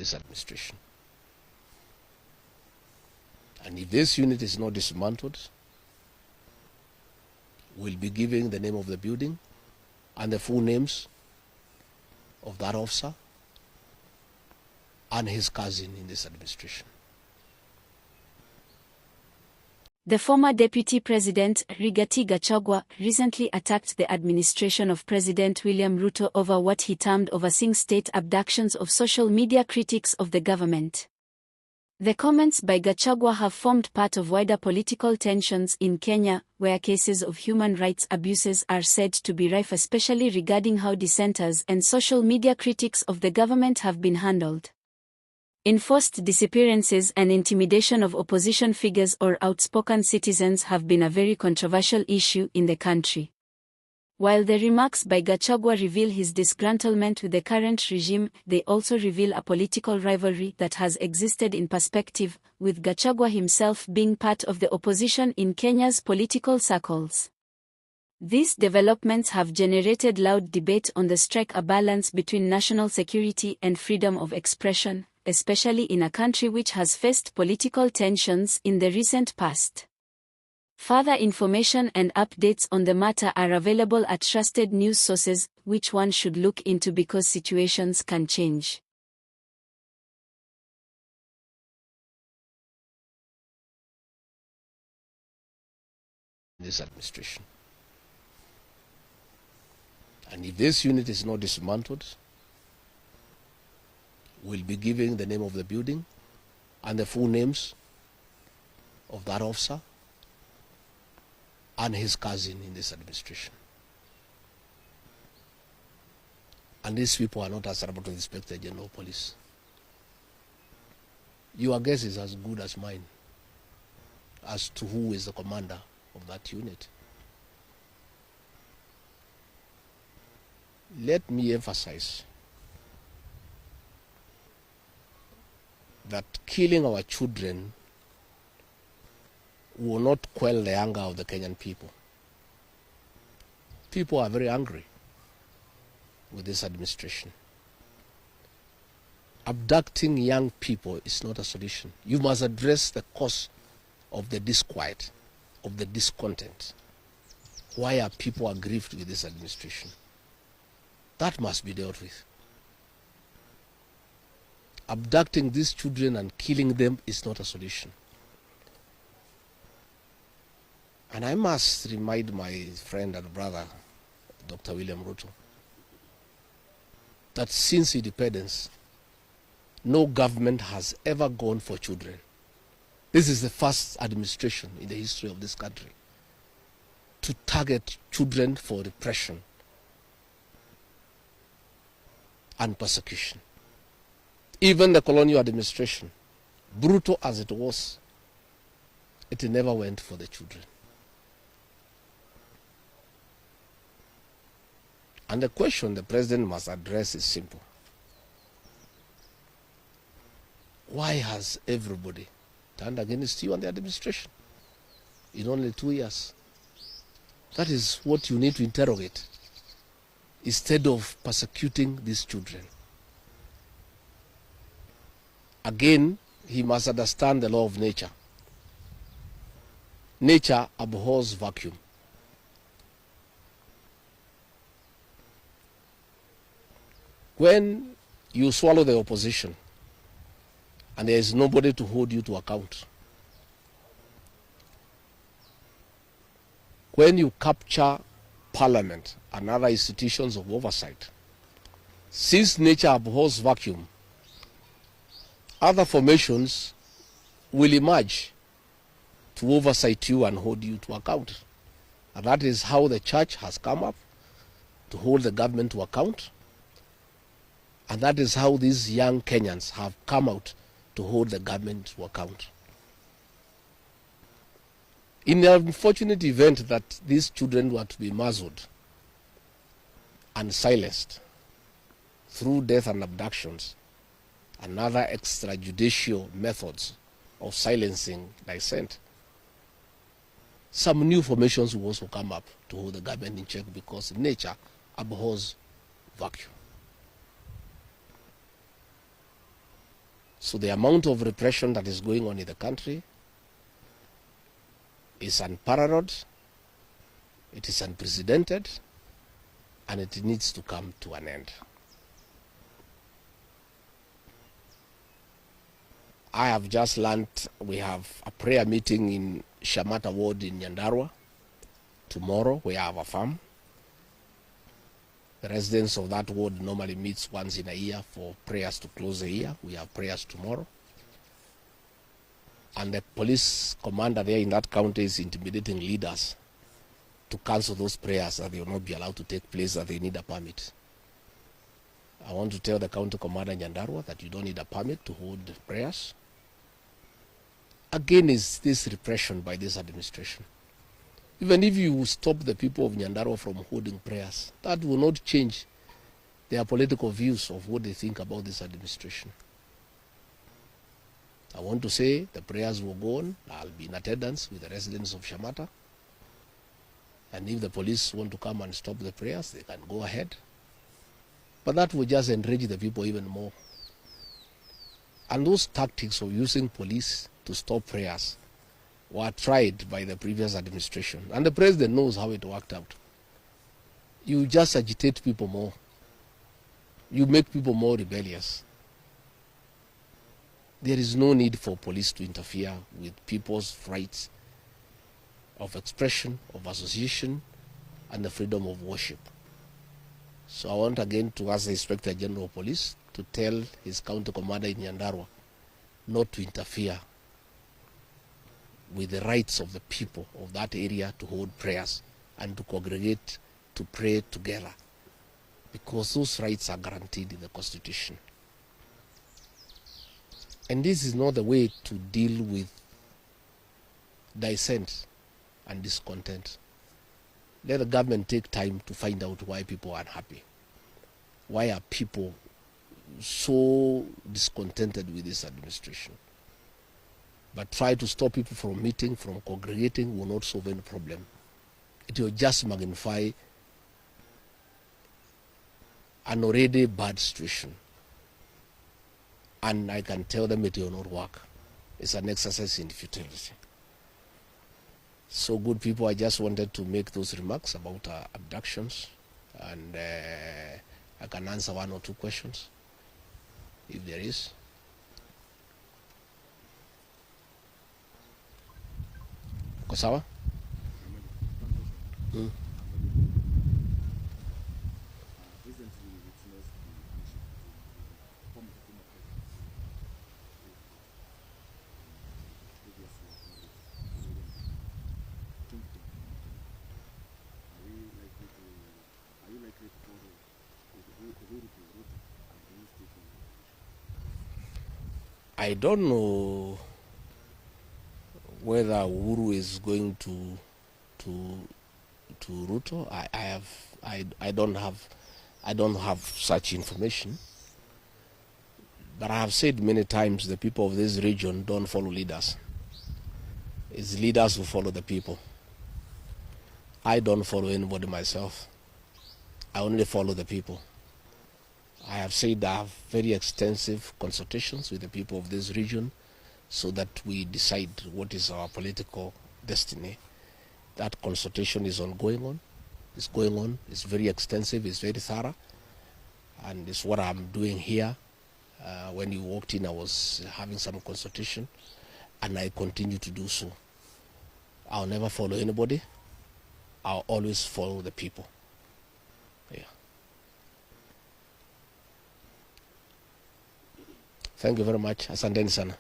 this administration. And if this unit is not dismantled, we'll be giving the name of the building and the full names of that officer and his cousin in this administration. The former Deputy President, Rigathi Gachagua, recently attacked the administration of President William Ruto over what he termed overseeing state abductions of social media critics of the government. The comments by Gachagua have formed part of wider political tensions in Kenya, where cases of human rights abuses are said to be rife, especially regarding how dissenters and social media critics of the government have been handled. Enforced disappearances and intimidation of opposition figures or outspoken citizens have been a very controversial issue in the country. While the remarks by Gachagua reveal his disgruntlement with the current regime, they also reveal a political rivalry that has existed in perspective, with Gachagua himself being part of the opposition in Kenya's political circles. These developments have generated loud debate on the strike a balance between national security and freedom of expression, especially in a country which has faced political tensions in the recent past. Further information and updates on the matter are available at trusted news sources, which one should look into because situations can change. This administration. And if this unit is not dismantled, we'll be giving the name of the building and the full names of that officer and his cousin in this administration. And these people are not answerable to the Inspector General of Police. Your guess is as good as mine as to who is the commander of that unit. Let me emphasize that killing our children will not quell the anger of the Kenyan people. People are very angry with this administration. Abducting young people is not a solution. You must address the cause of the disquiet, of the discontent. Why are people aggrieved with this administration? That must be dealt with. Abducting these children and killing them is not a solution. And I must remind my friend and brother, Dr. William Ruto, that since independence, no government has ever gone for children. This is the first administration in the history of this country to target children for repression and persecution. Even the colonial administration, brutal as it was, it never went for the children. And the question the president must address is simple. Why has everybody turned against you and the administration in only 2 years? That is what you need to interrogate instead of persecuting these children. Again, he must understand the law of nature. Nature abhors vacuum. When you swallow the opposition and there is nobody to hold you to account, when you capture parliament and other institutions of oversight, since nature abhors vacuum, other formations will emerge to oversight you and hold you to account. And that is how the church has come up to hold the government to account. And that is how these young Kenyans have come out to hold the government to account. In the unfortunate event that these children were to be muzzled and silenced through death and abductions and other extrajudicial methods of silencing dissent, some new formations will also come up to hold the government in check because nature abhors vacuum. So the amount of repression that is going on in the country is unparalleled, it is unprecedented, and it needs to come to an end. I have just learned we have a prayer meeting in Shamata Ward in Nyandarua tomorrow. We have a farm. The residents of that ward normally meets once in a year for prayers to close the year. We have prayers tomorrow. And the police commander there in that county is intimidating leaders to cancel those prayers, that they will not be allowed to take place, that they need a permit. I want to tell the county commander in Nyandarua that you don't need a permit to hold prayers. Again, is this repression by this administration. Even if you stop the people of Nyandarua from holding prayers, that will not change their political views of what they think about this administration. I want to say the prayers will go on. I'll be in attendance with the residents of Shamata. And if the police want to come and stop the prayers, they can go ahead. But that will just enrage the people even more. And those tactics of using police to stop prayers were tried by the previous administration. And the president knows how it worked out. You just agitate people more. You make people more rebellious. There is no need for police to interfere with people's rights of expression, of association, and the freedom of worship. So I want again to ask the Inspector General of Police to tell his county commander in Nyandarua not to interfere with the rights of the people of that area to hold prayers and to congregate to pray together, because those rights are guaranteed in the Constitution. And this is not the way to deal with dissent and discontent. Let the government take time to find out why people are unhappy. Why are people so discontented with this administration? But try to stop people from meeting, from congregating, will not solve any problem. It will just magnify an already bad situation. And I can tell them it will not work. It's an exercise in futility. So good people, I just wanted to make those remarks about abductions. And I can answer one or two questions, if there is. Sawa? I don't know whether Uhuru is going to Ruto. I don't have such information. But I have said many times the people of this region don't follow leaders. It's leaders who follow the people. I don't follow anybody myself. I only follow the people. I have said I have very extensive consultations with the people of this region so that we decide what is our political destiny. That consultation is ongoing. It's going on. It's very extensive. It's very thorough. And it's what I'm doing here. When you walked in, I was having some consultation, and I continue to do so. I'll never follow anybody. I'll always follow the people. Yeah. Thank you very much. Asanteni sana.